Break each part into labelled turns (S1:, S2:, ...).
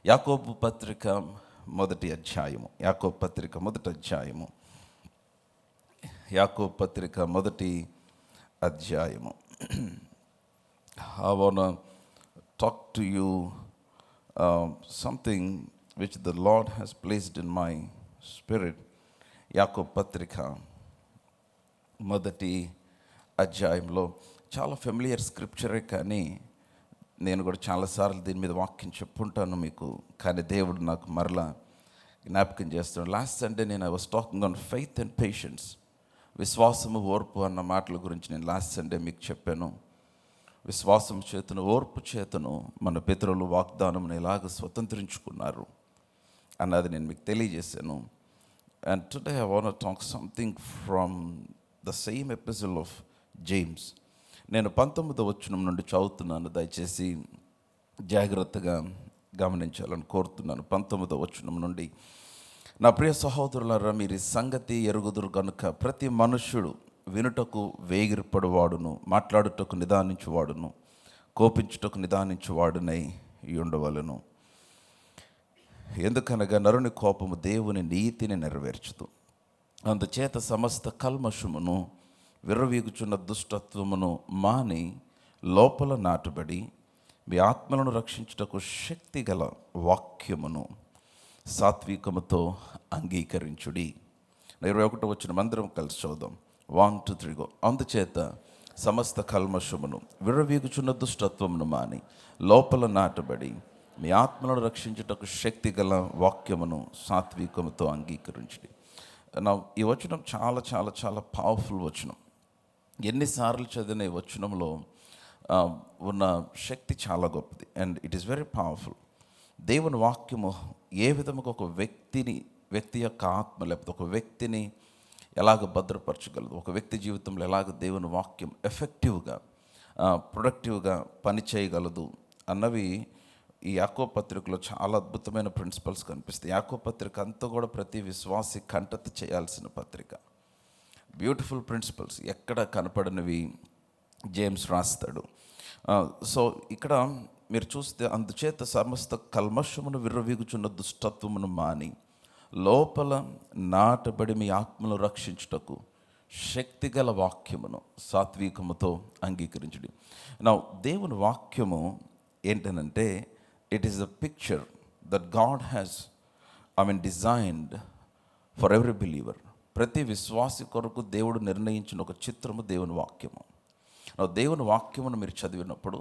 S1: యాకోబు పత్రిక మొదటి అధ్యాయము. యాకోబు పత్రిక మొదటి అధ్యాయము. యాకోబు పత్రిక మొదటి అధ్యాయము. I wanna talk to you something which the Lord has placed in my spirit. యాకోబు పత్రిక మొదటి అధ్యాయంలో చాలా ఫెమిలియర్ స్క్రిప్చరే, కానీ నేను కూడా చాలాసార్లు దీని మీద వాక్యం చెప్పుంటాను మీకు, కానీ దేవుడు నాకు మరలా జ్ఞాపకం చేస్తున్నాడు. లాస్ట్ సండే నేను I was talking on faith and patience, విశ్వాసము ఓర్పు అన్న మాటల గురించి నేను లాస్ట్ సండే మీకు చెప్పాను. విశ్వాసం చేతను ఓర్పు చేతను మన పితరులు వాగ్దానం ఎలాగ స్వతంత్రించుకున్నారు అన్నది నేను మీకు తెలియజేశాను. And today I want talk something from the same episode of James. నేను 19వ వచనం నుండి చదువుతున్నాను, దయచేసి జాగ్రత్తగా గమనించాలని కోరుతున్నాను. 19వ వచనం నుండి, నా ప్రియ సహోదరులారా, మీరు ఈ సంగతి ఎరుగుదురు కనుక ప్రతి మనుష్యుడు వినుటకు వేగిరపడువాడును, మాట్లాడుటకు నిదానించువాడును, కోపించుటకు నిదానించువాడునై ఉండవలను. ఎందుకనగా నరుని కోపము దేవుని నీతిని నెరవేర్చదు. అందుచేత సమస్త కల్మషమును విర్రవీగుచున్న దుష్టత్వమును మాని లోపల నాటుబడి మీ ఆత్మలను రక్షించుటకు శక్తి గల వాక్యమును సాత్వికముతో అంగీకరించుడి. 21వ వచనం అందరం కలిసి చూద్దాం. 1 2 3 గో. అందుచేత సమస్త కల్మషమును విర్రవీగుచున్న దుష్టత్వమును మాని లోపల నాటబడి మీ ఆత్మలను రక్షించుటకు శక్తి గల వాక్యమును సాత్వికముతో అంగీకరించుడి. ఈ వచనం చాలా చాలా చాలా పవర్ఫుల్ వచనం. ఎన్నిసార్లు చదివిన ఈ వచనంలో ఉన్న శక్తి చాలా గొప్పది, and it is very powerful. దేవుని వాక్యము ఏ విధముగా ఒక వ్యక్తి యొక్క ఆత్మ లేకపోతే ఒక వ్యక్తిని ఎలాగ భద్రపరచగలదు, ఒక వ్యక్తి జీవితంలో ఎలాగ దేవుని వాక్యం ఎఫెక్టివ్గా ప్రొడక్టివ్గా పనిచేయగలదు అన్నవి ఈ యాకోబు పత్రికలో చాలా అద్భుతమైన ప్రిన్సిపల్స్ కనిపిస్తాయి. యాకోబు పత్రిక అంతా కూడా ప్రతి విశ్వాసి కంటత చేయాల్సిన పత్రిక. బ్యూటిఫుల్ ప్రిన్సిపల్స్ ఎక్కడ కనపడనివి జేమ్స్ రాస్తాడు. సో ఇక్కడ మీరు చూస్తే, అందుచేత సమస్త కల్మషమును విర్రవీగుచున్న దుష్టత్వమును మాని లోపల నాటబడి మీ ఆత్మను రక్షించుటకు శక్తిగల వాక్యమును సాత్వికముతో అంగీకరించుడి. నా దేవుని వాక్యము ఏంటనంటే, it is a picture that God has designed for every believer. ప్రతి విశ్వాసి కొరకు దేవుడు నిర్ణయించిన ఒక చిత్రము దేవుని వాక్యము. దేవుని వాక్యమును మీరు చదివినప్పుడు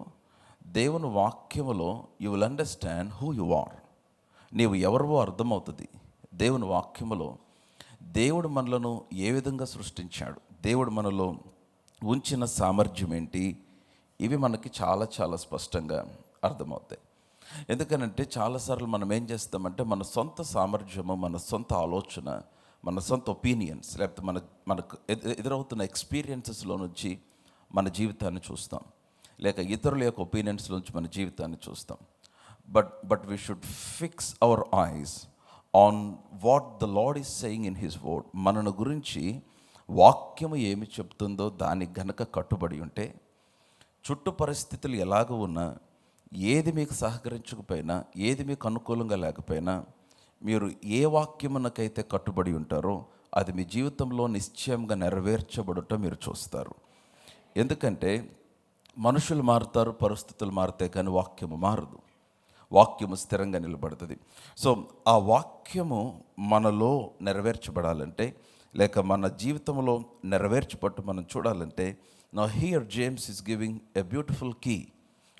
S1: దేవుని వాక్యములో you will understand who you are. నీవు ఎవరివో అర్థమవుతుంది. దేవుని వాక్యములో దేవుడు మనలను ఏ విధంగా సృష్టించాడు, దేవుడు మనలో ఉంచిన సామర్థ్యం ఏంటి, ఇవి మనకి చాలా చాలా స్పష్టంగా అర్థమవుతాయి. ఎందుకనంటే చాలాసార్లు మనం ఏం చేస్తామంటే మన సొంత సామర్థ్యము, మన సొంత ఆలోచన, మన సొంత ఒపీనియన్స్ లేకపోతే మనకు ఎదురవుతున్న ఎక్స్పీరియన్సెస్లో నుంచి మన జీవితాన్ని చూస్తాం, లేక ఇతరుల యొక్క ఒపీనియన్స్ నుంచి మన జీవితాన్ని చూస్తాం. But we should fix our eyes on what the lord is saying in his word. మనను గురించి వాక్యము ఏమి చెప్తుందో దానికి గనక కట్టుబడి ఉంటే, చుట్టూ పరిస్థితులు ఎలాగ ఉన్నా, ఏది మీకు సహకరించకపోయినా, ఏది మీకు అనుకూలంగా లేకపోయినా, మీరు ఏ వాక్యమునకైతే కట్టుబడి ఉంటారో అది మీ జీవితంలో నిశ్చయంగా నెరవేర్చబడటం మీరు చూస్తారు. ఎందుకంటే మనుషులు మారుతారు, పరిస్థితులు మారుతాయి, కానీ వాక్యము మారదు. వాక్యము స్థిరంగా నిలబడుతుంది. సో ఆ వాక్యము మనలో నెరవేర్చబడాలంటే, లేక మన జీవితంలో నెరవేర్చబట్టు మనం చూడాలంటే, now here James is giving a beautiful key.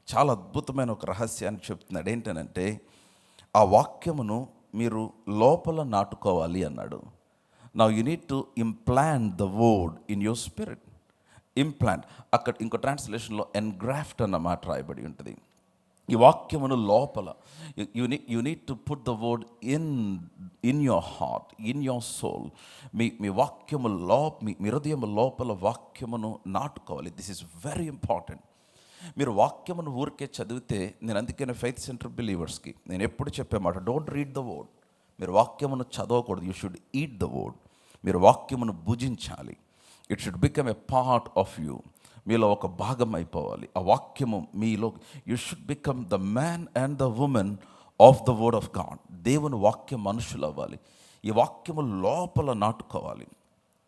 S1: చాలా అద్భుతమైన ఒక రహస్యాన్ని చెప్తున్నాడు. ఏంటనంటే, ఆ వాక్యమును మీరు లోపల నాటుకోవాలి అన్నాడు. Now you need to implant the word in your spirit. Implant, అక్కడ ఇంకో ట్రాన్స్లేషన్లో ఎన్గ్రాఫ్ట్ అన్న మాట రాయబడి ఉంటుంది. ఈ వాక్యమును లోపల you need to put the word in your heart, in your soul. మీ వాక్యము మీ హృదయము లోపల వాక్యమును నాటుకోవాలి. This is very important. మీరు వాక్యమును ఊరికే చదివితే, నేను అందుకనే ఫెయిత్ సెంటర్ బిలీవర్స్కి నేను ఎప్పుడు చెప్పే మాట, డోంట్ రీడ్ ద వర్డ్. మీరు వాక్యమును చదవకూడదు, you should eat the word. మీరు వాక్యమును భుజించాలి. It should become a part of you. మీలో ఒక భాగం అయిపోవాలి ఆ వాక్యము మీలో. You should become the man and the woman of the word of God. దేవుని వాక్యం మనుషులు అవ్వాలి. ఈ వాక్యము లోపల నాటుకోవాలి.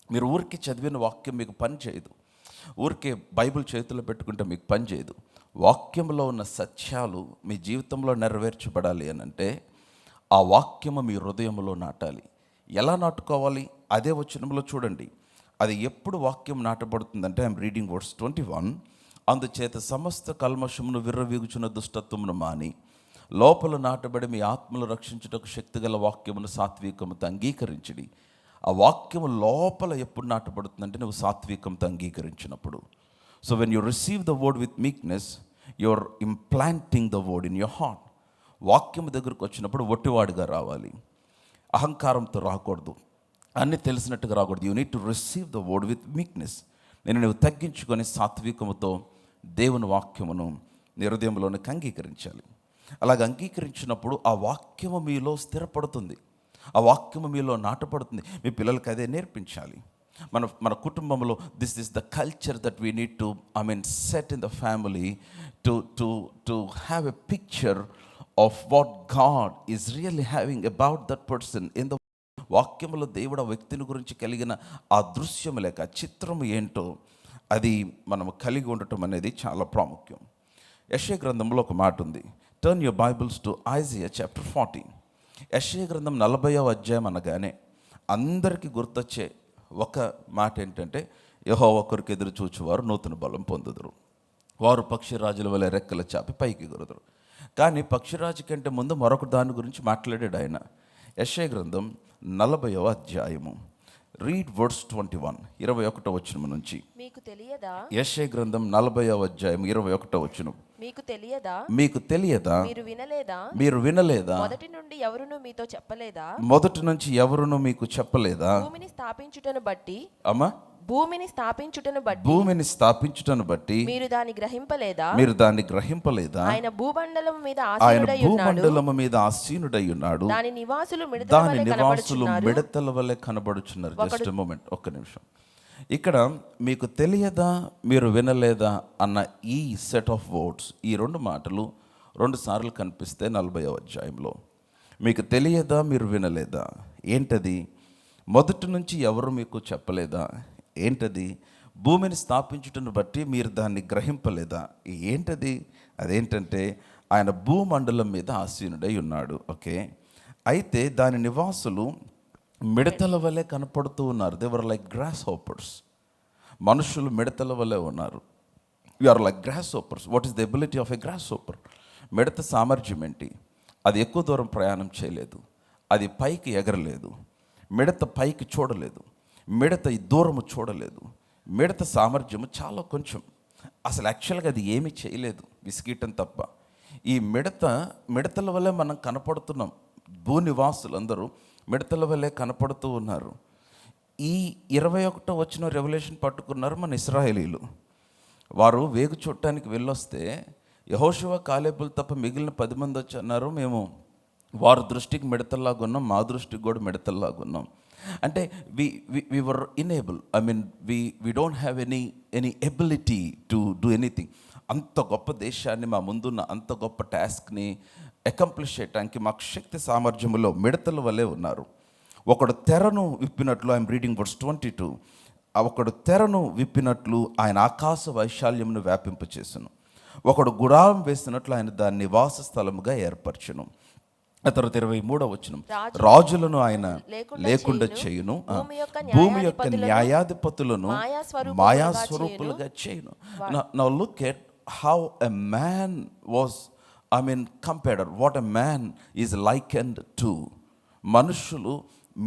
S1: మీరు ఊరికి చదివిన వాక్యం మీకు పని చేయదు. ఊరికే బైబిల్ చేతిలో పెట్టుకుంటే మీకు పని చేయదు. వాక్యంలో ఉన్న సత్యాలు మీ జీవితంలో నెరవేర్చబడాలి అని అంటే ఆ వాక్యము మీ హృదయంలో నాటాలి. ఎలా నాటుకోవాలి? అదే వచనంలో చూడండి. అది ఎప్పుడు వాక్యం నాటబడుతుందంటే, ఐఎమ్ రీడింగ్ వర్డ్స్ 21. అందుచేత సమస్త కల్మషమును విర్రవీగుచున్న దుష్టత్వమును మాని లోపల నాటబడి మీ ఆత్మలు రక్షించుటకు శక్తిగల వాక్యమును సాత్వికముతో అంగీకరించడి. ఆ వాక్యము లోపల ఎప్పుడు నాటబడుతుందంటే నువ్వు సాత్వికంతో అంగీకరించినప్పుడు. So when you receive the word with meekness, you are implanting the word in your heart. వాక్యము దగ్గరకు వచ్చినప్పుడు ఒట్టివాడిగా రావాలి, అహంకారంతో రాకూడదు, అన్నీ తెలిసినట్టుగా రాకూడదు. You need to receive the word with meekness. నువ్వు తగ్గించుకొని సాత్వికముతో దేవుని వాక్యమును నీ హృదయంలోనికి అంగీకరించాలి. అలాగ అంగీకరించినప్పుడు ఆ వాక్యము మీలో స్థిరపడుతుంది, ఆ వాక్యము మీలో నాటపడుతుంది. మీ పిల్లలకి అదే నేర్పించాలి. మన కుటుంబంలో this is the culture that we need to set in the family to have a picture of what God is really having about that person in the వాక్యములో. దేవుడు ఆ వ్యక్తిని గురించి కలిగిన ఆ దృశ్యము లేక చిత్రము ఏంటో అది మనము కలిగి ఉండటం అనేది చాలా ప్రాముఖ్యం. యెషయా గ్రంథంలో ఒక మాట ఉంది. Turn your Bibles to Isaiah chapter 40. యెషయా గ్రంథం 40వ అధ్యాయం అనగానే అందరికీ గుర్తొచ్చే ఒక మాట ఏంటంటే, యెహోవా కొరకు ఎదురు చూచువారు నూతన బలం పొందుదురు, వారు పక్షిరాజుల వలె రెక్కల చాపి పైకి ఎగురుదురు. కానీ పక్షిరాజు కంటే ముందు మరొక దాని గురించి మాట్లాడాడు ఆయన. యెషయా గ్రంథం 40వ అధ్యాయము, రీడ్ వర్డ్స్ 21, 21వ వచనం నుంచి.
S2: మీకు తెలియదా?
S1: యెషయా గ్రంథం 40వ అధ్యాయం 21వ వచనం.
S2: మీకు తెలియదా?
S1: మీకు తెలియదా?
S2: మీరు వినలేదా?
S1: మీరు వినలేదా?
S2: మొదటి నుండి ఎవరును మీతో చెప్పలేదా?
S1: మొదటి నుంచి ఎవరును మీకు చెప్పలేదా?
S2: భూమిని స్థాపించుటను బట్టి,
S1: అమ్మా,
S2: భూమిని స్థాపించుటను బట్టి,
S1: భూమిని స్థాపించుటను బట్టి
S2: మీరు దాన్ని గ్రహింపలేదా?
S1: మీరు దాన్ని గ్రహింపలేదా?
S2: ఆయన భూమండలం మీద
S1: ఆయన
S2: ఆసీనుడై ఉన్నాడు,
S1: భూమండలము మీద ఆసీనుడై ఉన్నాడు,
S2: దాని నివాసులు
S1: దాని నివాసులు మిడతల వలె కనబడుచున్నారు. జస్ట్ మూమెంట్, ఒక్క నిమిషం. ఇక్కడ మీకు తెలియదా, మీరు వినలేదా అన్న ఈ సెట్ ఆఫ్ వర్డ్స్, ఈ రెండు మాటలు 2 సార్లు కనిపిస్తే 40వ అధ్యాయంలో. మీకు తెలియదా, మీరు వినలేదా, ఏంటది? మొదటి నుంచి ఎవరు మీకు చెప్పలేదా, ఏంటది? భూమిని స్థాపించుటను బట్టి మీరు దాన్ని గ్రహింపలేదా, ఏంటది? అదేంటంటే ఆయన భూమండలం మీద ఆసీనుడై ఉన్నాడు. ఓకే, అయితే దాని నివాసులు మిడతల వలె కనపడుతూ ఉన్నారు. They were like grasshoppers. మనుషులు మిడతల వలె ఉన్నారు. You are like grasshoppers. What is the ability of a grasshopper? మిడత సామర్థ్యం ఏంటి? అది ఎక్కువ దూరం ప్రయాణం చేయలేదు, అది పైకి ఎగరలేదు, మిడత పైకి చూడలేదు, మిడత ఈ దూరము చూడలేదు. మిడత సామర్థ్యము చాలా కొంచెం. అసలు యాక్చువల్గా అది ఏమీ చేయలేదు, విసిగీయటం తప్ప. ఈ మిడతల వల్లే మనం కనపడుతున్నాం. భూనివాసులందరూ మిడతల వల్లే కనపడుతూ ఉన్నారు. ఈ 21వ వచనం రెవల్యూషన్ పట్టుకున్నారు మన ఇశ్రాయేలీలు. వారు వేగు చూడటానికి వెళ్ళొస్తే యెహోషువ, కాలేబులు తప్ప మిగిలిన 10 మంది వచ్చి అన్నారు, మేము వారి దృష్టికి మిడతల్లాగా ఉన్నాం, మా దృష్టికి కూడా మిడతల్లాగా ఉన్నాం. అంటే we were unable, we don't have any ability to do anything. అంత గొప్ప దేశాన్ని, మా ముందున్న అంత గొప్ప టాస్క్ని అకంప్లిష్ చేయడానికి మాకు శక్తి సామర్థ్యములో మిడతల వల్లే ఉన్నారు. ఒకడు తెరను విప్పినట్లు, ఐఎమ్ రీడింగ్ వర్డ్స్ 22, ఒకడు తెరను విప్పినట్లు ఆయన ఆకాశ వైశాల్యమును వ్యాపింపచేసును, ఒకడు గుడారం వేసినట్లు ఆయన దాన్ని నివాస స్థలముగా ఏర్పరచును. ఆ తర్వాత 23వ వచనం, రాజులను ఆయన లేకుండా చేయును, భూమి యొక్క న్యాయాధిపతులను మాయాస్వరూపులుగా చేయును. Now look at how a man was compared, what a man is likened to. మనుషులు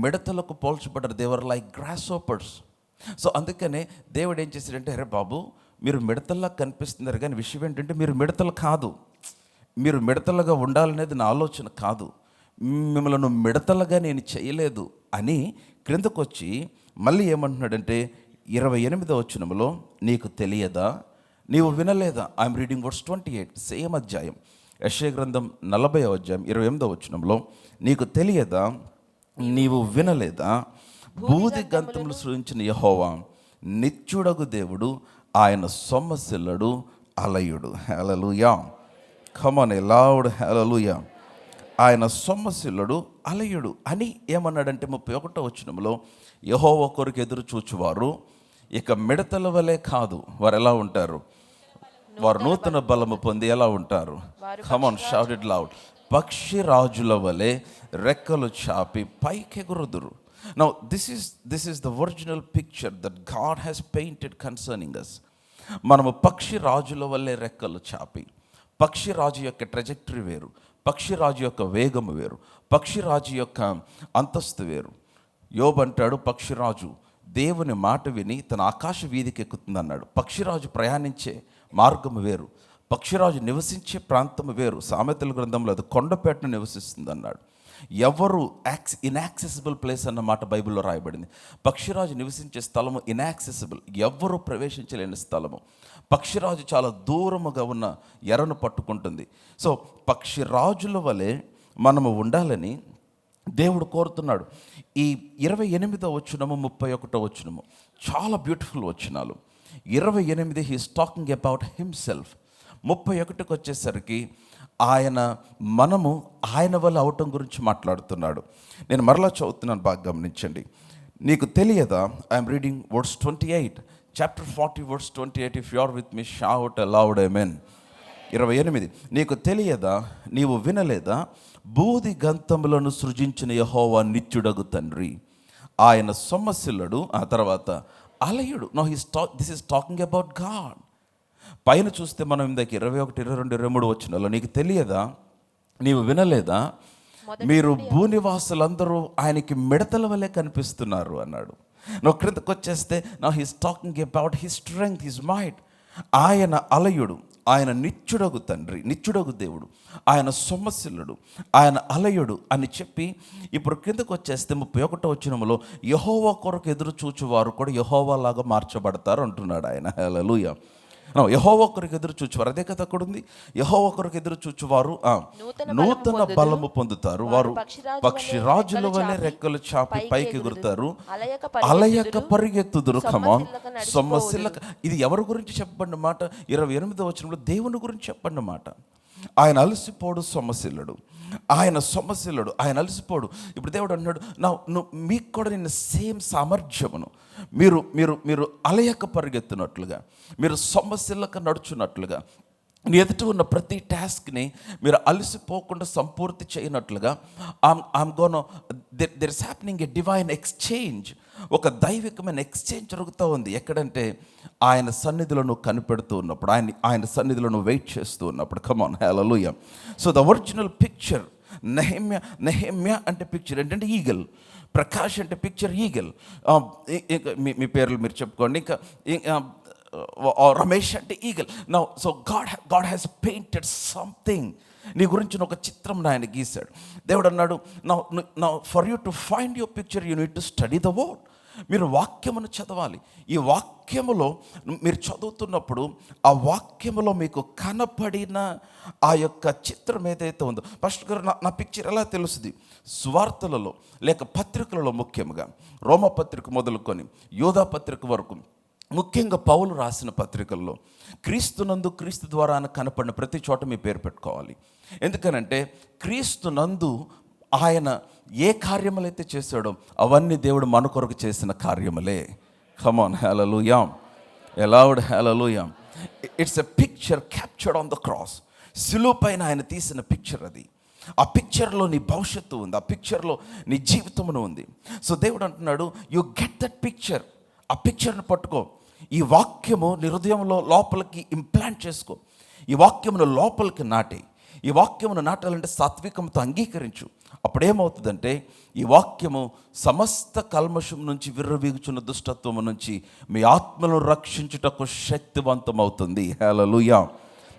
S1: మిడతలకు పోల్చబడ్డారు. They were like grasshoppers. So అందుకనే దేవుడు ఏం చేశాడంటే, అరే బాబు, మీరు మిడతల్లా కనిపిస్తున్నారు, కానీ విషయం ఏంటంటే మీరు మిడతలు కాదు, మీరు మిడతలుగా ఉండాలనేది నా ఆలోచన కాదు, మిమ్మల్ని మిడతలుగా నేను చేయలేదు అని క్రిందకు వచ్చి మళ్ళీ ఏమంటున్నాడంటే 28వ వచనంలో, నీకు తెలియదా, నీవు వినలేదా. ఐఎమ్ రీడింగ్ వర్డ్స్ 28, సేమ్ అధ్యాయం, యెషయా గ్రంథం 40వ అధ్యాయం 28వ వచనంలో, నీకు తెలియదా, నీవు వినలేదా, బూది గంతములు సృజించిన యెహోవా నిత్యుడగు దేవుడు, ఆయన సొమ్మసిల్లడు, అలయుడు. హల్లెలూయా. కమ్ ఆన్, ఎ లౌడ్ హల్లెలూయా. ఆయన సొమ్మసిల్లుడు అలయుడు అని ఏమన్నాడంటే 31వ వచనంలో, యెహోవా కొరకు ఎదురు చూచువారు ఇక మిడతల వలె కాదు. వారు ఎలా ఉంటారు? వారు నూతన బలము పొంది ఎలా ఉంటారు? Come on, shout it loud. పక్షి రాజుల వలె రెక్కలు చాపి పైకెగురుదురు. Now this is the original picture that God has painted concerning us. మనము పక్షి రాజుల వల్లే రెక్కలు చాపి, పక్షిరాజు యొక్క ట్రెజెక్టరీ వేరు, పక్షిరాజు యొక్క వేగము వేరు, పక్షిరాజు యొక్క అంతస్తు వేరు. యోబు అంటాడు, పక్షిరాజు దేవుని మాట విని తన ఆకాశ వీధికి ఎక్కుతుంది అన్నాడు. పక్షిరాజు ప్రయాణించే మార్గము వేరు, పక్షిరాజు నివసించే ప్రాంతము వేరు. సామెతల గ్రంథంలో అది కొండపేటను నివసిస్తుంది అన్నాడు. ఎవరు ఇన్యాక్సెసిబుల్ ప్లేస్ అన్న మాట బైబిల్లో రాయబడింది. పక్షిరాజు నివసించే స్థలము ఇన్యాక్సెసిబుల్, ఎవ్వరూ ప్రవేశించలేని స్థలము. పక్షిరాజు చాలా దూరముగా ఉన్న ఎరను పట్టుకుంటుంది. సో పక్షిరాజుల వలె మనము ఉండాలని దేవుడు కోరుతున్నాడు. ఈ 28వ వచనము 31వ వచనము చాలా బ్యూటిఫుల్ వచనాలు. 28 హీస్ టాకింగ్ అబౌట్ హిమ్సెల్ఫ్. 31కి వచ్చేసరికి మనము ఆయన వల్ల అవటం గురించి మాట్లాడుతున్నాడు. నేను మరలా చదువుతున్నాను, బాగా గమనించండి. నీకు తెలియదా? I'm reading verse 28, chapter 40 verse 28. If you are with me shout aloud amen. 28, నీకు తెలియదా, నీవు వినలేదా, బూది గంతములను సృజించిన యెహోవా నిత్యుడగు తండ్రి, ఆయన సొమ్మసిల్లుడు, ఆ తర్వాత అలయుడు. No this is talking about God. పైన చూస్తే మనం ఇందాక 21, 22, 23 వచనాల్లో, నీకు తెలియదా, నీవు వినలేదా, మీరు భూనివాసులందరూ ఆయనకి మిడతల వలె కనిపిస్తున్నారు అన్నాడు. నువ్వు క్రిందకు వచ్చేస్తే నా he's talking about his strength, his might. ఆయన అలయుడు, ఆయన నిత్యుడగు తండ్రి, నిత్యుడగు దేవుడు, ఆయన సొమ్మసిల్లుడు, ఆయన అలయుడు అని చెప్పి ఇప్పుడు కిందకు వచ్చేస్తే 31వ వచనంలో యెహోవా కొరకు ఎదురు చూచువారు కూడా యెహోవా లాగా మార్చబడతారు అంటున్నాడు ఆయన. హల్లెలూయా. యెహోవా కొరకు ఎదురు చూచువారు, అదే కదా అక్కడ ఉంది. యెహోవా కొరకు ఎదురు చూచువారు నూతన బలము పొందుతారు, వారు పక్షిరాజుల వలె రెక్కలు చాపి పైకి ఎగురుతారు, అలయక పరిగెత్తుదురు. కమాన్, సొమ్మసిల్లక. ఇది ఎవరి గురించి చెప్పబడిన మాట? 28వ వచనంలో దేవుని గురించి చెప్పబడిన మాట. ఆయన అలసిపోడు, సొమ్మసిల్లుడు. ఆయన సొమ్మసిల్లుడు, ఆయన అలసిపోడు. ఇప్పుడు దేవుడు అన్నాడు, మీకు కూడా నేను సేమ్ సామర్థ్యమును, మీరు మీరు మీరు అలయక పరిగెత్తున్నట్లుగా, మీరు సొమ్మసిల్లక నడుచున్నట్లుగా, నీ ఎదుట ఉన్న ప్రతి టాస్క్ని మీరు అలసిపోకుండా సంపూర్తి చేయనట్లుగా there is happening a divine exchange. ఒక దైవికమైన ఎక్స్చేంజ్ జరుగుతూ ఉంది. ఎక్కడంటే ఆయన సన్నిధిలో నువ్వు కనిపెడుతూ ఉన్నప్పుడు, ఆయన సన్నిధిలో నువ్వు వెయిట్ చేస్తూ ఉన్నప్పుడు. Come on, hallelujah. So the original picture, Nehemiah అంటే పిక్చర్ ఏంటంటే ఈగల్, ప్రకాష్ అంటే పిక్చర్ ఈగల్. మీ పేర్లు మీరు చెప్పుకోండి. ఇంకా రమేష్ అంటే eagle. Now so God has painted something. నీ గురించి ఒక చిత్రం ఆయన గీశాడు. దేవుడు అన్నాడు, now for you to find your picture you need to study the word. మీరు వాక్యమును చదవాలి. ఈ వాక్యములో మీరు చదువుతున్నప్పుడు ఆ వాక్యములో మీకు కనపడిన ఆ యొక్క చిత్రం ఏదైతే ఉందో, ఫస్ట్ గారు నా పిక్చర్ ఎలా తెలుస్తుంది? సువార్తలలో లేక పత్రికలలో, ముఖ్యంగా రోమపత్రిక మొదలుకొని యోధా పత్రిక వరకు, ముఖ్యంగా పౌలు రాసిన పత్రికల్లో క్రీస్తునందు, క్రీస్తు ద్వారా కనపడిన ప్రతి చోట మీ పేరు పెట్టుకోవాలి. ఎందుకనంటే క్రీస్తునందు ఆయన ఏ కార్యములైతే చేశాడో అవన్నీ దేవుడు మన కొరకు చేసిన కార్యములే. Come on, hallelujah, aloud, hallelujah. It's a picture captured on the cross. సిలువ పైన ఆయన తీసిన పిక్చర్ అది. ఆ పిక్చర్లో నీ భవిష్యత్తు ఉంది, ఆ పిక్చర్లో నీ జీవితమును ఉంది. సో దేవుడు అంటున్నాడు, యు గెట్ దట్ పిక్చర్. ఆ పిక్చర్ని పట్టుకో. ఈ వాక్యము నీ హృదయంలో లోపలికి ఇంప్లాంట్ చేసుకో. ఈ వాక్యమును లోపలికి నాటి. ఈ వాక్యమును నాటాలంటే సాత్వికంతో అంగీకరించు. అప్పుడేమవుతుందంటే ఈ వాక్యము సమస్త కల్మషం నుంచి, విర్రవీగుచున్న దుష్టత్వము నుంచి మీ ఆత్మను రక్షించుటకు శక్తివంతం అవుతుంది. హల్లెలూయా.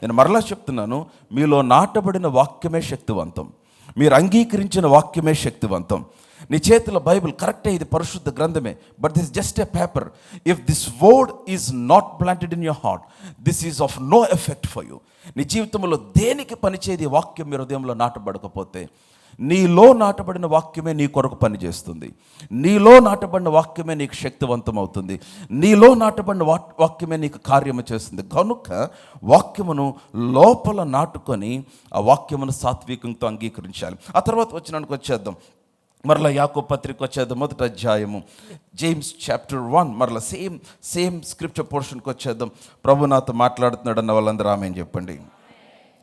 S1: నేను మరలా చెప్తున్నాను, మీలో నాటబడిన వాక్యమే శక్తివంతం. మీరు అంగీకరించిన వాక్యమే శక్తివంతం. నీ చేతిలో బైబిల్ కరెక్టే, ఇది పరిశుద్ధ గ్రంథమే, but this just a paper. If this word is not planted in your heart, this is of no effect for you. నీ జీవితంలో దేనికి పనిచేది వాక్యం మీ హృదయంలో నాటబడకపోతే నీలో నాటబడిన వాక్యమే నీ కొరకు పనిచేస్తుంది. నీలో నాటబడిన వాక్యమే నీకు శక్తివంతం అవుతుంది. నీలో నాటబడిన వాక్యమే నీకు కార్యము చేస్తుంది. కనుక వాక్యమును లోపల నాటుకొని ఆ వాక్యమును సాత్వికంతో అంగీకరించాలి. ఆ తర్వాత వచ్చినానికి వచ్చేద్దాం. మరలా యాకోబు పత్రిక వచ్చేద్దాం, 1వ అధ్యాయము, జేమ్స్ చాప్టర్ 1. మరలా సేమ్ స్క్రిప్చర్ పోర్షన్కి వచ్చేద్దాం. ప్రభు నాతో మాట్లాడుతున్నాడు అన్న వాళ్ళందరూ ఆమేన్ చెప్పండి.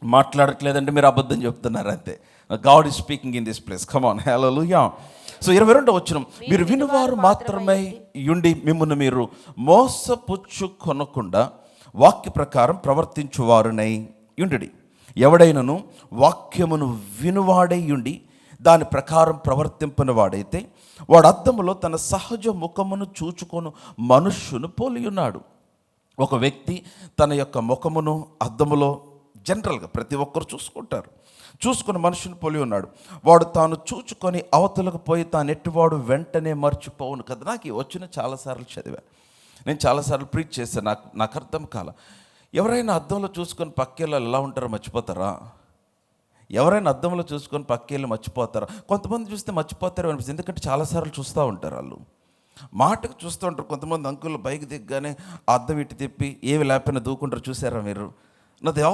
S1: మాట్లాడట్లేదంటే మీరు అబద్ధం చెప్తున్నారు అంతే. God is speaking in this place. Come on, hallelujah. So 22వ వచనం, మీరు వినువారు మాత్రమే యుండి మిమ్మును మీరు మోసపుచ్చుకొనకుండా వాక్య ప్రకారం ప్రవర్తించువారునై యుండి. ఎవడైనను వాక్యమును వినువాడై యుండి దాని ప్రకారం ప్రవర్తింపని వాడైతే వాడు అద్దములో తన సహజ ముఖమును చూచుకొను మనుష్యును పోలి ఉన్నాడు. ఒక వ్యక్తి తన యొక్క ముఖమును అద్దములో జనరల్గా ప్రతి ఒక్కరు చూసుకుంటారు. చూసుకుని మనుషుని పోలి ఉన్నాడు. వాడు తాను చూచుకొని అవతలకు పోయి తాను ఎట్టివాడు వెంటనే మర్చిపోవును కదా. నాకు ఈ వచ్చిన చాలాసార్లు చదివా, నేను చాలాసార్లు ప్రీచ్ చేశాను. నాకు అర్థం కాల. ఎవరైనా అద్దంలో చూసుకొని పక్కేళ్ళు ఎలా ఉంటారో మర్చిపోతారా? ఎవరైనా అద్దంలో చూసుకొని పక్కేళ్ళు మర్చిపోతారా? కొంతమంది చూస్తే మర్చిపోతారు అనిపిస్తుంది, ఎందుకంటే చాలాసార్లు చూస్తూ ఉంటారు. వాళ్ళు మాటకు చూస్తూ ఉంటారు. కొంతమంది అంకులు బైక్ దిగ్గానే అద్దం ఇటు తిప్పి ఏవి లేకపోయినా దూకుంటారు, చూసారా మీరు? No, they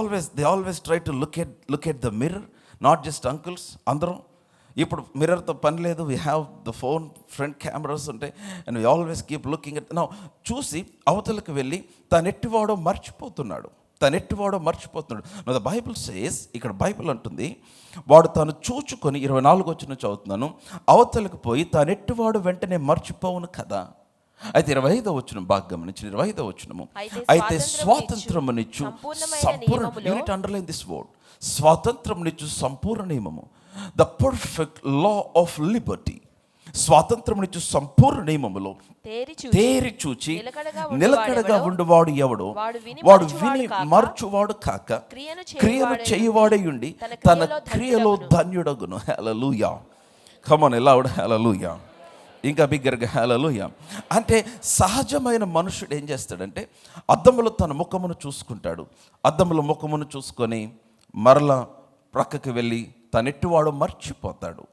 S1: always try to look at the mirror, not just uncles. అందరం ఇప్పుడు మిర్రర్తో పని లేదు. We have the phone, front cameras ఉంటాయి, and we always keep looking at. చూసి అవతలకు వెళ్ళి తాను ఎట్టివాడో మర్చిపోతున్నాడు. నో ద బైబుల్ సేస్, ఇక్కడ బైబిల్ అంటుంది, వాడు తాను చూచుకొని 24 వచ్చిన చదువుతున్నాను, అవతలకు పోయి తాను ఎట్టివాడు వెంటనే మర్చిపోవును కదా. అయితే 25వ వచనం బాగా గమనించిన 25వ వచనము, అయితే స్వాతంత్రమునిచ్చు సంపూర్ణ, యూనిట్ అండర్లైన్ దిస్ వర్డ్, స్వాతంత్రమునిచ్చు సంపూర్ణ నియమము, the perfect law of liberty. స్వాతంత్రమునిచ్చు సంపూర్ణ నియమములో తేరి చూచి నిలకడగా ఉండువాడు ఎవడో వాడు విని మర్చువాడు కాక క్రియను చేయువాడే ఉండి తన క్రియలో ధన్యుడగును. హల్లెలూయా. కమ్ ఆన్ లౌడ్, హల్లెలూయా. ఇంకా బిగ్గరగా హల్లెలూయా. అంటే సహజమైన మనుషుడు ఏం చేస్తాడంటే అద్దములో తన ముఖమును చూసుకుంటాడు. అద్దములో ముఖమును చూసుకొని మరలా ప్రక్కకి వెళ్ళి తను ఎట్టివాడో మర్చిపోతాడు.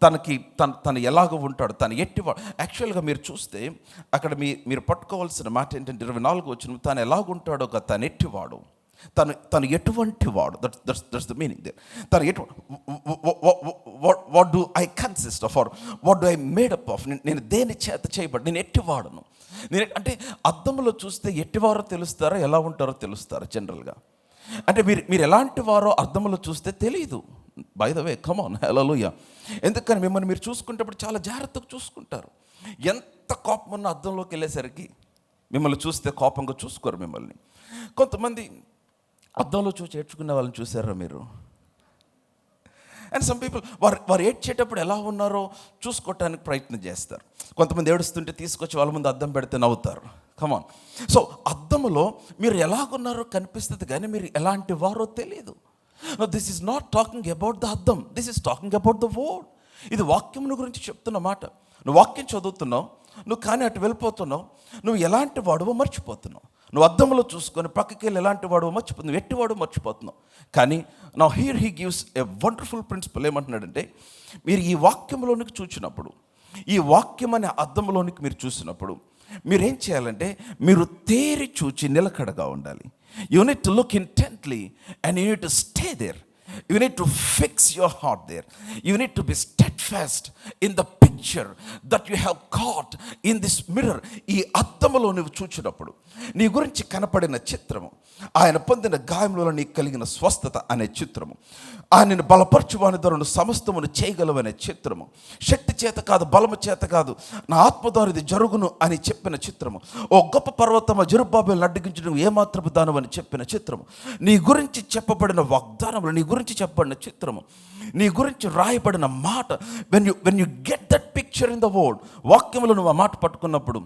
S1: తను ఎలాగో ఉంటాడు, తను ఎట్టివాడు. యాక్చువల్గా మీరు చూస్తే అక్కడ మీరు పట్టుకోవాల్సిన మాట ఏంటంటే 24 వచ్చిన, తను ఎలాగుంటాడో తను ఎట్టివాడు, తను ఎటువంటి వాడు. That's the meaning there. తను what do I consist of, or what do I made up of, నేను దేని చేత చేయబడి, నేను ఎట్టివాడను. అంటే అద్దంలో చూస్తే ఎట్టివారో తెలుస్తారా, ఎలా ఉంటారో తెలుస్తారా జనరల్గా. అంటే మీరు ఎలాంటి వారో అద్దంలో చూస్తే తెలియదు. By the way, come on, hallelujah. ఎందుకని మిమ్మల్ని మీరు చూసుకునేటప్పుడు చాలా జాగ్రత్తగా చూసుకుంటారు. ఎంత కోపం ఉన్న అద్దంలోకి వెళ్ళేసరికి మిమ్మల్ని చూస్తే కోపంగా చూసుకోరు మిమ్మల్ని. కొంతమంది అద్దంలో చూసి ఏడ్చుకునే వాళ్ళని చూసారా మీరు? అండ్ సమ్ పీపుల్ వారు ఏడ్చేటప్పుడు ఎలా ఉన్నారో చూసుకోవటానికి ప్రయత్నం చేస్తారు. కొంతమంది ఏడుస్తుంటే తీసుకొచ్చి వాళ్ళ ముందు అద్దం పెడితే నవ్వుతారు. కమాన్. సో అద్దములో మీరు ఎలాగున్నారో కనిపిస్తుంది, కానీ మీరు ఎలాంటి వారో తెలియదు. No, this is not talking about the అద్దం, this is talking about the word. ఇది వాక్యమును గురించి చెప్తున్న మాట. నువ్వు వాక్యం చదువుతున్నావు, నువ్వు కానీ అటు వెళ్ళిపోతున్నావు, నువ్వు ఎలాంటి వాడువో మర్చిపోతున్నావు. నువ్వు అద్దంలో చూసుకొని పక్కకి వెళ్ళి ఎలాంటి వాడువో మర్చిపోతున్నావు, నువ్వు ఎట్టివాడు మర్చిపోతున్నావు. కానీ నా here he gives a wonderful principle. ఏమంటున్నాడంటే, మీరు ఈ వాక్యంలోనికి చూసినప్పుడు, ఈ వాక్యం అనే అద్దంలోనికి మీరు చూసినప్పుడు మీరేం చేయాలంటే, మీరు తేరి చూచి నిలకడగా ఉండాలి. You need to look intently and you need to stay there. You need to fix your heart there. You need to be steadfast in the picture that you have caught in this mirror. ఈ అద్దములో నువ్వు చూచినప్పుడు నీ గురించి కనపడిన చిత్రము, ఆయన పొందిన గాయములలో నీకు కలిగిన స్వస్థత అనే చిత్రము, ఆయనను బలపరచువాని ద్వారా సమస్తమును చేయగలవనే చిత్రము, శక్తి చేత కాదు, బలము చేత కాదు, నా ఆత్మ ద్వారా ఇది జరుగును అని చెప్పిన చిత్రము, ఓ గొప్ప పర్వతమ జెరుబ్బాబెలును అడ్డగించడం ఏమాత్రపు దానవని చెప్పిన చిత్రము, నీ గురించి చెప్పబడిన వాగ్దానములు, నీ గురించి చెప్పబడిన చిత్రము, నీ గురించి రాయబడిన మాట. When you get that picture in the word, వాక్యములో నువ్వు ఆ మాట పట్టుకున్నప్పుడు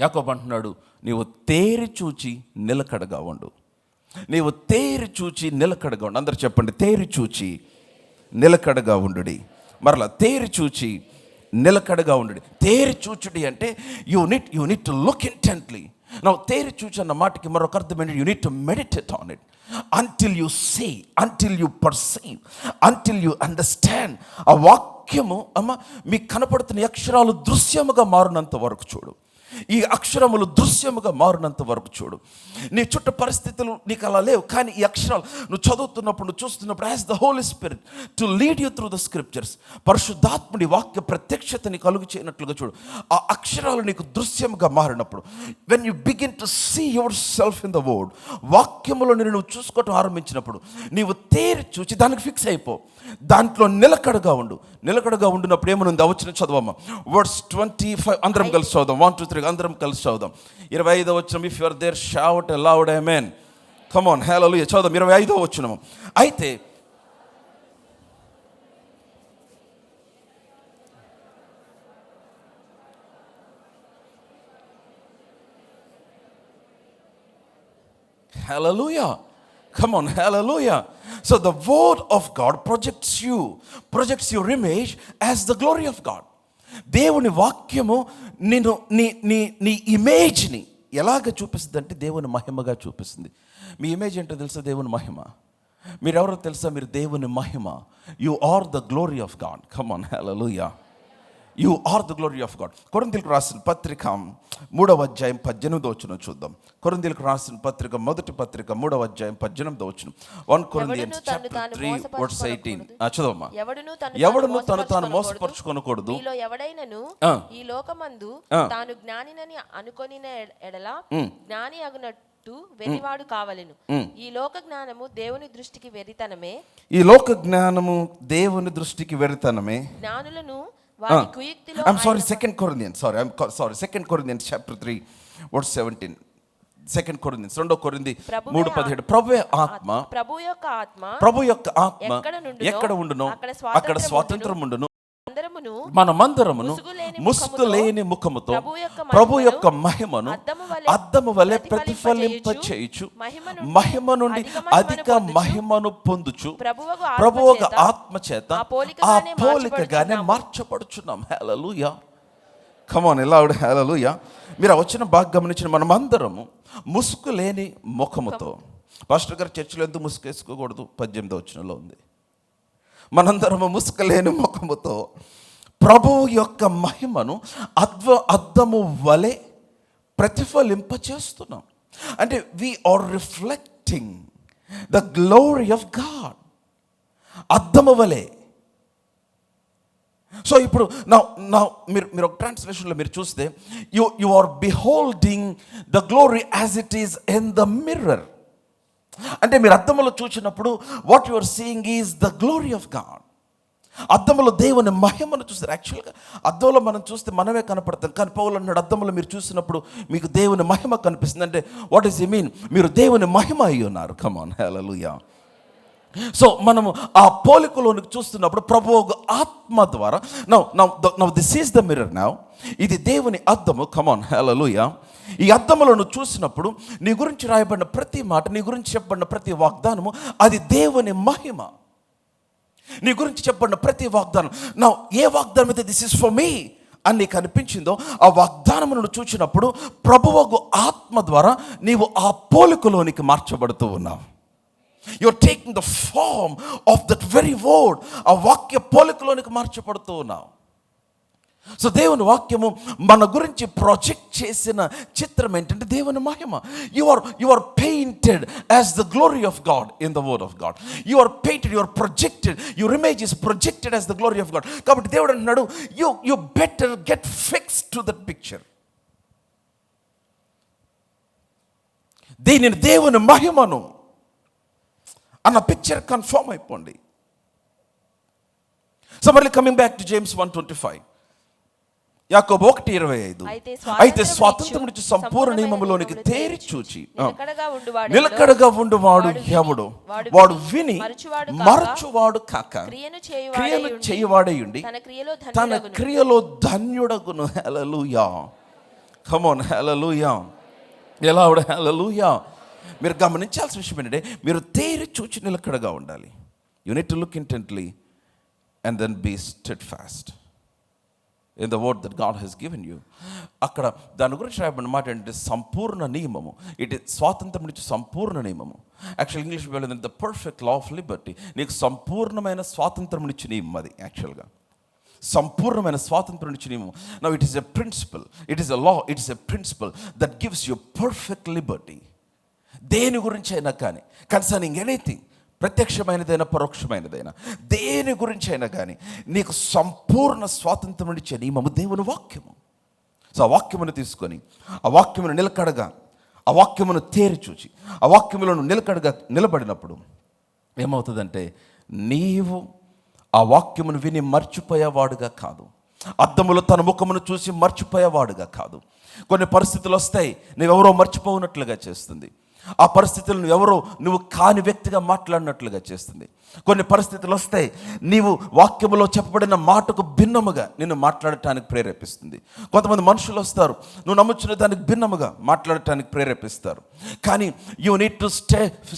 S1: యాకోబు అంటున్నాడు, నీవు తేరి చూచి నిలకడగా ఉండు. నీవు తేరి చూచి నిలకడగా ఉండు. అందరు చెప్పండి, తేరి చూచి నిలకడగా ఉండుడి. మరలా తేరి చూచి నిలకడగా ఉండుడి. తేరి చూచుడి అంటే you need to look intently. నా తేరి చూచి అన్న మాటకి మరొక అర్థం ఏంటి? You need to meditate on it until you see, until you perceive, until you understand. ఆ వాక్యము మీకు కనపడుతున్న అక్షరాలు దృశ్యముగా మారినంత వరకు చూడు. ఈ అక్షరములు దృశ్యముగా మారినంత వరకు చూడు. నీ చుట్టూ పరిస్థితులు నీకు అలా లేవు, కానీ ఈ అక్షరాలు నువ్వు చదువుతున్నప్పుడు, నువ్వు చూస్తున్నప్పుడు, as the Holy Spirit to lead you through the scriptures, పరిశుద్ధాత్ముడి వాక్య ప్రత్యక్షతని కలుగు చేయనట్లుగా చూడు. ఆ అక్షరాలు నీకు దృశ్యముగా మారినప్పుడు, when you begin to see yourself in the word, వాక్యములో నువ్వు చూసుకోవటం ఆరంభించినప్పుడు నీవు తేరి చూచి దానికి ఫిక్స్ అయిపో, దాంట్లో నిలకడగా ఉండు. నిలకడగా ఉండినప్పుడు ఏమనుంది? వచ్చిన చదవమ్మా, వర్స్ 25. అందరం కలిసి చదుదాం. 1 2 3 అందరం కలిసి చదుదాం. 25వ వచనం. If you are there shout loud amen. Come on, hallelujah. చదుదాం 25వ వచనం. అయితే హల్లెలూయా. Come on, hallelujah. So the word of God projects your image as the glory of God. దేవుని వాక్యము నేను నీ ఇమేజ్ని ఎలాగ చూపిస్తుంది అంటే దేవుని మహిమగా చూపిస్తుంది. మీ ఇమేజ్ ఏంటో తెలుసా? దేవుని మహిమ. మీరెవరో తెలుసా? మీరు దేవుని మహిమ. You are the glory of God. Come on, hallelujah. You are the glory of God. కొరింథీయులకు రాసిన పత్రిక 3వ అధ్యాయం 18వ వచనం చూద్దాం. కొరింథీయులకు రాసిన పత్రిక, మొదటి పత్రిక 3వ అధ్యాయం 18వ వచనం. 1 Corinthians chapter 3 verse 18. చదవమ్మా. ఎవడును తను తాను మోసపరుచుకొనకూడదు.
S2: మీలో ఎవడైనను ఈ లోకమందు తాను జ్ఞానినని అనుకొనిన ఎడల జ్ఞాని అగునట్టు వెరివాడు కావలెను. ఈ లోక జ్ఞానము దేవుని దృష్టికి వెరితనమే. ఈ లోక జ్ఞానము దేవుని దృష్టికి వెరితనమే. జ్ఞానులను I'm sorry, 2 Corinthians. Sorry, 2 Corinthians chapter 3 verse 17. 2 Corinthians 2 కొరింథీ 3:17. ప్రభు యొక్క ఆత్మ ఎక్కడ ఉండునో అక్కడ స్వాతంత్రం ఉండును. మనమందరమును ముసుగు లేని ముఖముతో ప్రభు యొక్క మహిమను అద్దము వలె ప్రతిఫలింప చేయుచు, మహిమ నుండి అధిక మహిమను పొందుచు ప్రభువుగా ఆత్మ చేత ఆ పోలికగానే మార్చబడుచున్నాం. హల్లెలూయా. కమ్ ఆన్, లౌడ్ హల్లెలూయా. మీరు వచ్చిన బాగా గమనించిన మనమందరము ముసుగు లేని ముఖముతో. పాస్టర్ గారు చర్చిలో ఎందుకు ముసుగు వేసుకోకూడదు? 18వ వచనంలో ఉంది. మనందరము ముసుకలేని ముఖముతో ప్రభువు యొక్క మహిమను అద్దము వలె ప్రతిఫలింప చేస్తున్నాం. అంటే we are reflecting the glory of God. అద్దము వలె. సో ఇప్పుడు నా మీరు ఒక ట్రాన్స్లేషన్లో మీరు చూస్తే you are beholding the glory as it is in the mirror. అంటే మీరు అద్దములో చూసినప్పుడు what you are seeing is the glory of God. అద్దములో దేవుని మహిమను చూస్తారు. యాక్చువల్గా అద్దంలో మనం చూస్తే మనమే కనపడతాం, కానీ పౌలు అన్నాడు అద్దములో మీరు చూసినప్పుడు మీకు దేవుని మహిమ కనిపిస్తుంది. అంటే వాట్ ఈస్ ఇట్ మీన్? మీరు దేవుని మహిమ అయి ఉన్నారు. Come on, hallelujah. సో మనము ఆ పోలికలోనికి చూస్తున్నప్పుడు ప్రభువు ఆత్మ ద్వారా now this is the mirror. Now ఇది దేవుని అద్దము. కమ్ ఆన్, హల్లెలూయా. ఈ అద్దములో నువ్వు చూసినప్పుడు నీ గురించి రాయబడిన ప్రతి మాట, నీ గురించి చెప్పబడిన ప్రతి వాగ్దానము అది దేవుని మహిమ. నీ గురించి చెప్పబడిన ప్రతి వాగ్దానం, నా ఏ వాగ్దానం అయితే దిస్ ఇస్ ఫర్ మీ అని నీకు అనిపించిందో ఆ వాగ్దానము నువ్వు చూసినప్పుడు ప్రభువు ఆత్మ ద్వారా నీవు ఆ పోలికలోనికి మార్చబడుతూ ఉన్నావు. You're taking the form of that very word. ఆ వాక్య పోలికలోనికి మార్చబడుతూ ఉన్నావు. సో దేవుని వాక్యము మన గురించి ప్రొజెక్ట్ చేసిన చిత్రం ఏంటంటే దేవుని మహిమ. You are painted as the glory of God in the word of God. You are painted, you are projected, your image is projected as the glory of God. కాబట్టి దేవుడు అంటున్నాడు you better get fixed to that picture. దీనిని దేవుని మహిమను అన్న picture confirm అయిపోండి. So మళ్ళీ coming back to James 1:25, Yakobu 1:25. అయితే స్వాతంత్రం నుంచి సంపూర్ణ నియమములోనికి తేరి చూచి నిలకడగా ఉండువాడు ఎవడు? వాడు విని మరచువాడు కాక క్రియను చేయవాడై ఉండి తన క్రియలో ధన్యుడగును. హల్లెలూయా. కమ్ ఆన్, హల్లెలూయా. ఎలా ఆవిడ? హల్లెలూయా. మీరు గమనించాల్సిన విషయం ఏంటంటే మీరు తేరి చూచి నిలకడగా ఉండాలి. You need to look intently and then be steadfast. In the word that God has given you. అక్కడ దాని గురించి రాయబడిన మాట ఏంటంటే సంపూర్ణ నియమము. ఇట్ ఇస్ స్వాతంత్రం నుంచి సంపూర్ణ నియమము. యాక్చువల్ ఇంగ్లీష్ వెళ్ళింది the perfect law of Liberty. నీకు సంపూర్ణమైన స్వాతంత్రం నుంచి నియమం అది. యాక్చువల్గా సంపూర్ణమైన స్వాతంత్రం నుంచి నియమం. Now it is a principle, it is a law, it is a principle that gives you perfect liberty. దేని గురించి అయినా కానీ, కన్సర్నింగ్ ఎనీథింగ్, ప్రత్యక్షమైనదైనా పరోక్షమైనదైనా, దేని గురించి అయినా కానీ నీకు సంపూర్ణ స్వాతంత్రం ఇచ్చే నియమము దేవుని వాక్యము. సో ఆ వాక్యమును తీసుకొని, ఆ వాక్యమును నిలకడగా, ఆ వాక్యమును తేరి చూచి, ఆ వాక్యములో నిలకడగా నిలబడినప్పుడు ఏమవుతుందంటే, నీవు ఆ వాక్యమును విని మర్చిపోయేవాడుగా కాదు, అద్దములో తన ముఖమును చూసి మర్చిపోయేవాడుగా కాదు. కొన్ని పరిస్థితులు వస్తాయి, నువ్వెవరో మర్చిపోనట్లుగా చేస్తుంది. ఆ పరిస్థితులను ఎవరో నువ్వు కాని వ్యక్తిగా మాట్లాడినట్లుగా చేస్తుంది. కొన్ని పరిస్థితులు వస్తాయి, నీవు వాక్యములో చెప్పబడిన మాటకు భిన్నముగా నిన్ను మాట్లాడటానికి ప్రేరేపిస్తుంది. కొంతమంది మనుషులు వస్తారు, నువ్వు నమ్ముచున్న దానికి భిన్నముగా మాట్లాడటానికి ప్రేరేపిస్తారు. కానీ you need to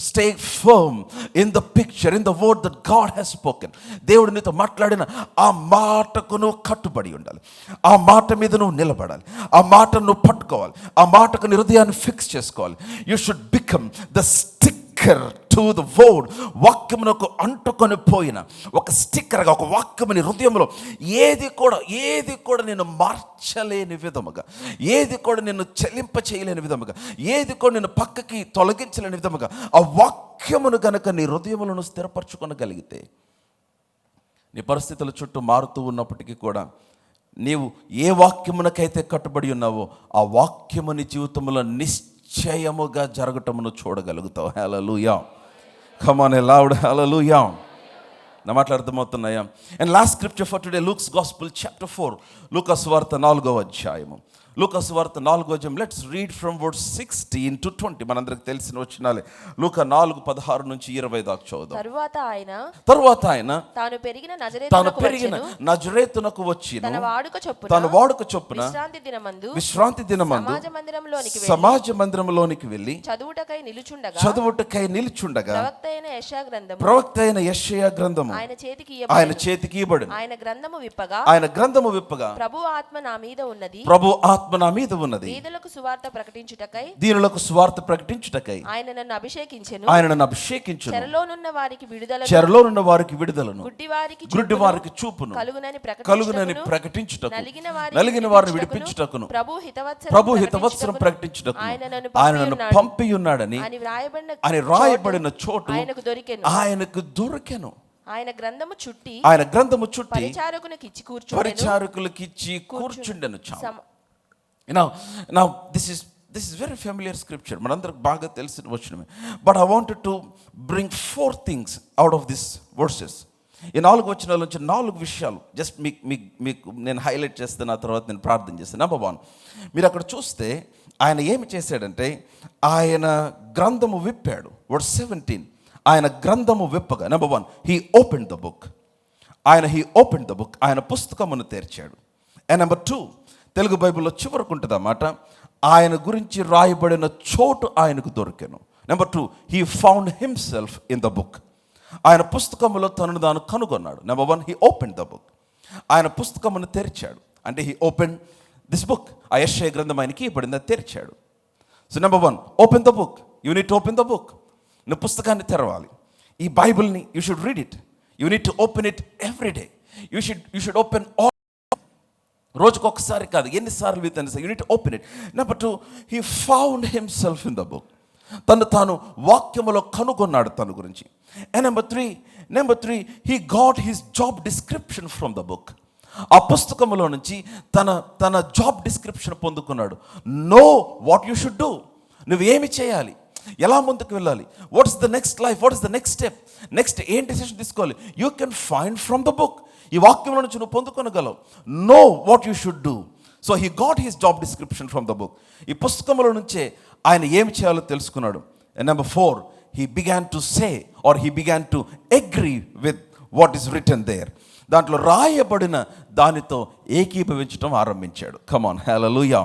S2: stay firm in the picture, in the word that God has spoken. దేవుడు నీతో మాట్లాడిన ఆ మాటకు నువ్వు కట్టుబడి ఉండాలి. ఆ మాట మీద నువ్వు నిలబడాలి. ఆ మాటను నువ్వు పట్టుకోవాలి. ఆ మాటకు నీ హృదయాన్ని ఫిక్స్ చేసుకోవాలి. You should become the sticker to the word. వాక్యమునకు అంటుకొని పోయిన ఒక స్టిక్కర్గా, ఒక వాక్యముని హృదయంలో ఏది కూడా నేను మార్చలేని విధముగా, ఏది కూడా నిన్ను చెల్లింప చేయలేని విధముగా, ఏది కూడా నిన్ను పక్కకి తొలగించలేని విధముగా ఆ వాక్యమును గనక నీ హృదయములను స్థిరపరచుకొనగలిగితే, నీ పరిస్థితుల చుట్టూ మారుతూ ఉన్నప్పటికీ కూడా నీవు ఏ వాక్యమునకైతే కట్టుబడి ఉన్నావో ఆ వాక్యము నీ జీవితంలో నిశ్చయముగా జరగటమును చూడగలుగుతావు. Hallelujah. Come on a loud hallelujah. నా మాటలు అర్థమవుతున్నాయా? And last scripture for today, Luke's gospel chapter 4, Luka సువార్త 4వ అధ్యాయము. లూకా సువార్త 4వ అధ్యాయం. Let's read from verse 16 to 20. మనందరికి తెలిసిన వచనాలే. లూకా 4:16 నుంచి 20 దాకా చదువుదాం. తరువాత ఆయన తాను పెరిగిన నజరేతునకు వచ్చిన తన వాడుక చొప్పున విశ్రాంతి దినమందు సమాజ మందిరంలోనికి వెళ్ళి చదువుటకై నిలుచుండగా ప్రవక్త అయిన యెషయా గ్రంథము ఆయన చేతికి ఇవ్వబడింది. ఆయన గ్రంథము విప్పగా ప్రభు ఆత్మ నా మీద ఉన్నది, దీనులకు సువార్త ప్రకటించుటకై ఆయన నన్ను అభిషేకించెను, చెరలోనున్న వారికి విడుదలను, గుడ్డివారికి చూపును కలుగునని ప్రకటించుటకు, నలిగిన వారిని విడిపించుటకును, ప్రభు హితవత్సరం ప్రకటించుటకు ఆయన నన్ను పంపి ఉన్నాడని అని రాయబడిన చోటు ఆయనకు దొరికెను. ఆయన గ్రంథము చుట్టి పరిచారకులకు ఇచ్చి కూర్చుండెను. Now this is very familiar scripture. మనందరికి బాగా తెలిసిన వచనమే. But I wanted to bring 4 things out of these verses. ఈ 4 వచనాల నుంచి 4 విషయాలు జస్ట్ మీకు నేను హైలైట్ చేస్తాను. ఆ తర్వాత నేను ప్రార్థన చేస్తాను. నెంబర్ 1, మీరు అక్కడ చూస్తే ఆయన ఏమి చేశాడంటే ఆయన గ్రంథము విప్పాడు. వర్స్ 17, ఆయన గ్రంథము విప్పగా number 1 he opened the book. ఆయన పుస్తకమును తెరిచాడు. అండ్ నెంబర్ 2, తెలుగు బైబిల్లో చివరకు ఉంటుంది అన్నమాట, ఆయన గురించి రాయబడిన చోటు ఆయనకు దొరికెను. Number 2, he found himself in the book. ఆయన పుస్తకములో తనను తాను కనుగొన్నాడు. Number 1, he opened the book. ఆయన పుస్తకమును తెరిచాడు. అంటే he opened this book. ఆ యెషయా గ్రంథం ఆయనకి ఇవ్వబడింది, తెరిచాడు. So number 1, open the book. You need to open the book. నువ్వు పుస్తకాన్ని తెరవాలి. ఈ బైబిల్ని you should read it. You need to open it every day. You should open all. రోజుకు ఒకసారి కాదు, ఎన్నిసార్లు with you need to open it. Number 2, he found himself in the book. తాను వాక్యములో కనుగొన్నాడు తన గురించి. And number 3, he got his job description from the book. ఆ పుస్తకములో నుంచి తన జాబ్ డిస్క్రిప్షన్ పొందుకున్నాడు. No what you should do. నువ్వు ఏమి చేయాలి, ఎలా ముందుకు వెళ్ళాలి, what is the next life, what is the next step, next ఏం డిసిషన్ తీసుకోవాలి, you can find from the book. ఈ వాక్యంలో నుంచి నువ్వు పొందుకొనగలవు. Know what you should do. So he got his job description from the book. ఈ పుస్తకంలో నుంచే ఆయన ఏమి చేయాలో తెలుసుకున్నాడు. And number 4, he began to say or he began to agree with what is written there. దాంట్లో రాయబడిన దానితో ఏకీభవించడం ఆరంభించాడు. Come on, hallelujah,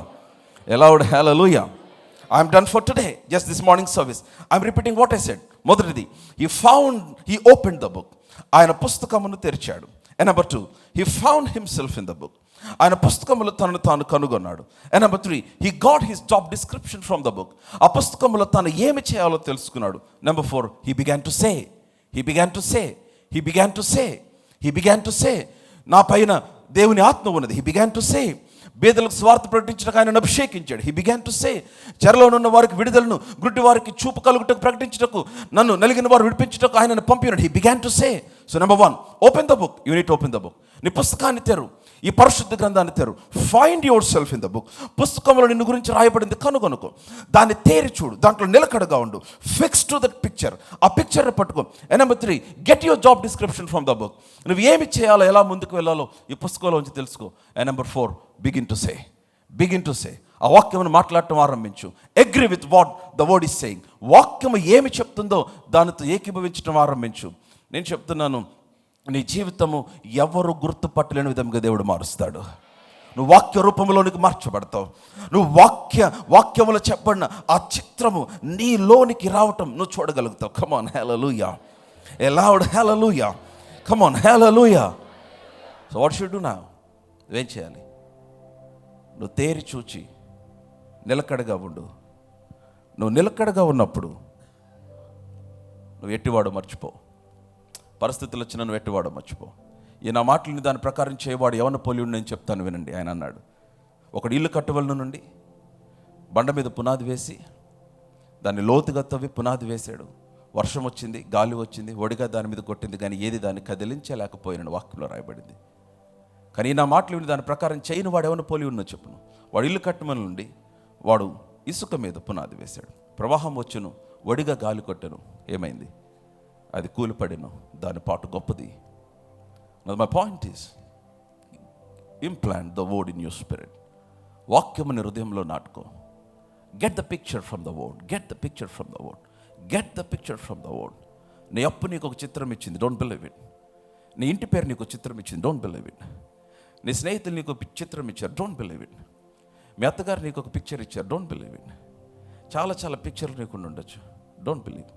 S2: allowed hallelujah. I'm done for today. Just this morning service, I'm repeating what I said. మొదటిది, he opened the book. ఆయన పుస్తకమును తెరిచాడు. And number 2, he found himself in the book. ఆయన పుస్తకములో తనను తాను కనుగొన్నాడు. And number 3, he got his job description from the book. ఆ పుస్తకములో తాను ఏమి చేయాలో తెలుసుకున్నాడు. Number 4, he began to say. నా పైన దేవుని ఆత్మ ఉన్నది. He began to say. పేదలకు స్వార్థ ప్రకటించడానికి ఆయనను అభిషేకించాడు. He began to say. చెరలో ఉన్న వారికి విడుదలను, గుడ్డి వారికి చూపు కలుగుటకు ప్రకటించుటకు, నన్ను నలిగిన వారు విడిపించుటకు ఆయనను పంపినాడు. He began to say. So number 1, open the book. You need to open the book. నీ పుస్తకాన్ని తెరు, ఈ పరిశుద్ధ గ్రంథాన్ని తెరు. Find your self in the book. పుస్తకంలో నిన్ను గురించి రాయబడింది కనుగొనుకో, దాన్ని తేరి చూడు, దాంట్లో నిలకడగా ఉండు. ఫిక్స్ టు దట్ పిక్చర్, ఆ పిక్చర్ని పట్టుకో. And number 3, get your job description from the book. నువ్వు ఏమి చేయాలో, ఎలా ముందుకు వెళ్ళాలో ఈ పుస్తకంలోంచి తెలుసుకో. And number 4, begin to say. ఆ వాక్యమును మాట్లాడటం ఆరంభించు. Agree with what the word is saying. వాక్యము ఏమి చెప్తుందో దానితో ఏకీభవించడం ఆరంభించు. నేను చెప్తున్నాను, నీ జీవితము ఎవరు గుర్తుపట్టలేని విధంగా దేవుడు మారుస్తాడు. నువ్వు వాక్య రూపంలోనికి మార్చబడతావు. నువ్వు వాక్యములో చెప్పబడిన ఆ చిత్రము నీలోనికి రావటం నువ్వు చూడగలుగుతావు. Come on, hallelujah. A loud hallelujah. Come on, hallelujah. So what should do now? నువ్వేం చేయాలి? నువ్వు తేరి చూచి నిలకడగా ఉండు. నువ్వు నిలకడగా ఉన్నప్పుడు నువ్వు ఎట్టివాడు మర్చిపో. పరిస్థితులు వచ్చిన నువ్వు ఎట్టివాడు మర్చిపో. ఈ నా మాటలని దాని ప్రకారం చేయవాడు ఎవరిని పోలి ఉండి నేను చెప్తాను వినండి. ఆయన అన్నాడు, ఒకడు ఇల్లు కట్టవలన నుండి బండ మీద పునాది వేసి దాన్ని లోతుగా తవ్వి పునాది వేశాడు. వర్షం వచ్చింది, గాలి వచ్చింది, ఒడిగా దాని మీద కొట్టింది, కానీ ఏది దాన్ని కదిలించలేకపోయినాడు. వాక్యంలో రాయబడింది. కానీ నా మాటలు విని దాని ప్రకారం చేయని వాడు ఎవరిని పోలి ఉన్నో చెప్పును. వాడు ఇల్లు కట్టమని నుండి వాడు ఇసుక మీద పునాది వేశాడు. ప్రవాహం వచ్చును, ఒడిగా గాలి కొట్టెను, ఏమైంది? అది కూలిపడిను, దాని పాటు గొప్పది. My point is, implant the word in your spirit. వాక్యముని హృదయంలో నాటుకో. Get the picture from the word. నీ అప్పు నీకు ఒక చిత్రం ఇచ్చింది, డోంట్ బిలీవ్ ఇట్. నీ ఇంటి పేరు నీకు ఒక చిత్రం ఇచ్చింది, డోంట్ బిలీవ్ ఇట్. నీ స్నేహితులు నీకు ఒక చిత్రం ఇచ్చారు, డోంట్ బిలీవ్ ఇట్. మీ అత్తగారు నీకు ఒక పిక్చర్ ఇచ్చారు, డోంట్ బిలీవ్ ఇట్. చాలా పిక్చర్లు నీకు ఉండొచ్చు, డోంట్ బిలీవ్.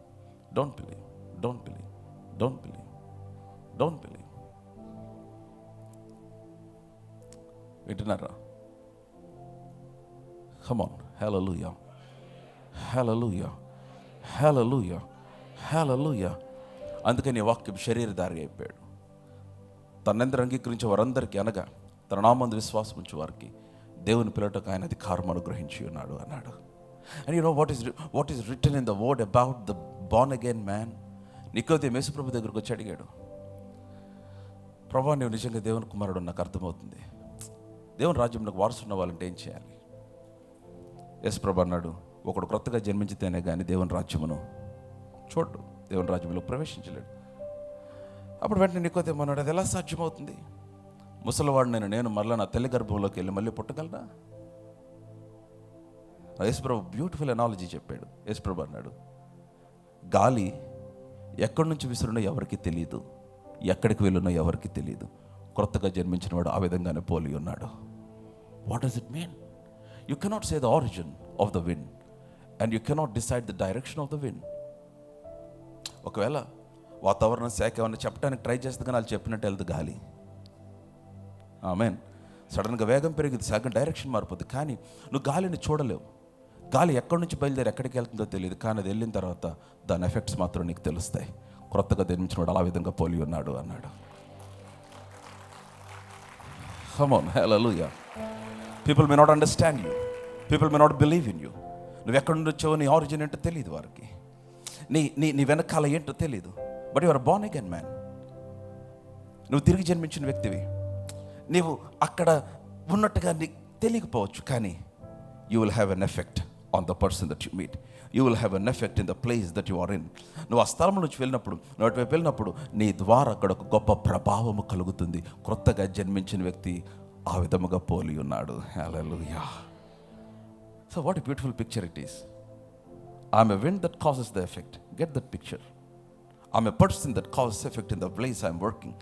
S2: వింటున్నారా? కమ్ ఆన్, హల్లెలూయా. అందుకని వాక్యం శరీరధారి అయిపోయాడు. తనందరూ అంగీకరించే వారందరికీ, అనగా తన నామందు విశ్వాసం ఉంచే వారికి దేవుని పిల్లటకు ఆయన అధికారం అనుగ్రహించి ఉన్నాడు అన్నాడు. And you know what is written in the word about the born again man? నికోదేము యేసుప్రభు దగ్గరకు వచ్చి అడిగాడు, ప్రభువా, నీవు నిజంగా దేవుని కుమారుడు నాకు అర్థమవుతుంది. దేవుని రాజ్యంలోకి వారసున్న వాళ్ళంటే ఏం చేయాలి? యేసుప్రభు అన్నాడు, ఒకడు క్రొత్తగా జన్మించితేనే కానీ దేవుని రాజ్యమును చూడు, దేవుని రాజ్యంలో ప్రవేశించలేడు. అప్పుడు వెంటనే నికోదేము అన్నాడు, అది ఎలా సాధ్యమవుతుంది? ముసలివాడు నేను మళ్ళీ నా తల్లి గర్భంలోకి వెళ్ళి మళ్ళీ పుట్టగలనా? యేసుప్రభు బ్యూటిఫుల్ అనాలజీ చెప్పాడు. యేసుప్రభు అన్నాడు, గాలి ఎక్కడి నుంచి విసురునో ఎవరికి తెలియదు, ఎక్కడికి వెళ్ళునో ఎవరికి తెలియదు. క్రొత్తగా జన్మించిన వాడు ఆ విధంగానే పోలి ఉన్నాడు. What does it mean? You cannot say the origin of the wind and you cannot decide the direction of the wind. ఒకవేళ వాతావరణ శాఖ ఏమన్నా చెప్పడానికి ట్రై చేస్తే కానీ వాళ్ళు చెప్పినట్టు వెళ్తుంది గాలి. ఆమేన్. సడన్గా వేగం పెరిగింది, సగం డైరెక్షన్ మారిపోతుంది. కానీ నువ్వు గాలిని చూడలేవు. గాలి ఎక్కడి నుంచి బయలుదేరి ఎక్కడికి వెళ్తుందో తెలియదు, కానీ అది వెళ్ళిన తర్వాత దాని ఎఫెక్ట్స్ మాత్రం నీకు తెలుస్తాయి. క్రొత్తగా జన్మించినవాడు అలా విధంగా పోలి ఉన్నాడు అన్నాడు. Come on, hallelujah. People may not understand you. People may not believe in you. నువ్వు ఎక్కడి నుండి వచ్చావో, నీ ఆరిజిన్ ఏంటో తెలియదు వారికి, నీ వెనకాల ఏంటో తెలియదు. But you are born again man. నువ్వు తిరిగి జన్మించిన వ్యక్తివి. నీవు అక్కడ ఉన్నట్టుగా నీకు తెలియకపోవచ్చు, కానీ you will have an effect on the person that you meet. You will have an effect in the place that you are in. నువ్వు ఆ స్థలం నుంచి వెళ్ళినప్పుడు, నువ్వు అటువైపు వెళ్ళినప్పుడు నీ ద్వారా అక్కడ ఒక గొప్ప ప్రభావము కలుగుతుంది. క్రొత్తగా జన్మించిన వ్యక్తి ఆ విధముగా పోలి ఉన్నాడు. హల్లెలూయా. So what a beautiful picture it is. I'm a wind that causes the effect. Get that picture. I'm a person that causes effect in the place I'm working,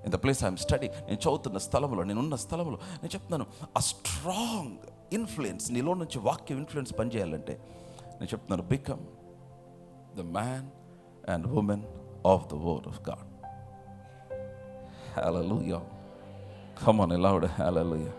S2: in the place I'm studying. నేను చదువుతున్న స్థలంలో, నేనున్న స్థలంలో నేను చెప్తున్నాను, ఆ strong influence నీలో నుంచి వాక్యం ఇన్ఫ్లుయెన్స్ పనిచేయాలంటే నేను చెప్తున్నాను, become the man and women of the word of God.
S1: Hallelujah. Come on, a loud hallelujah.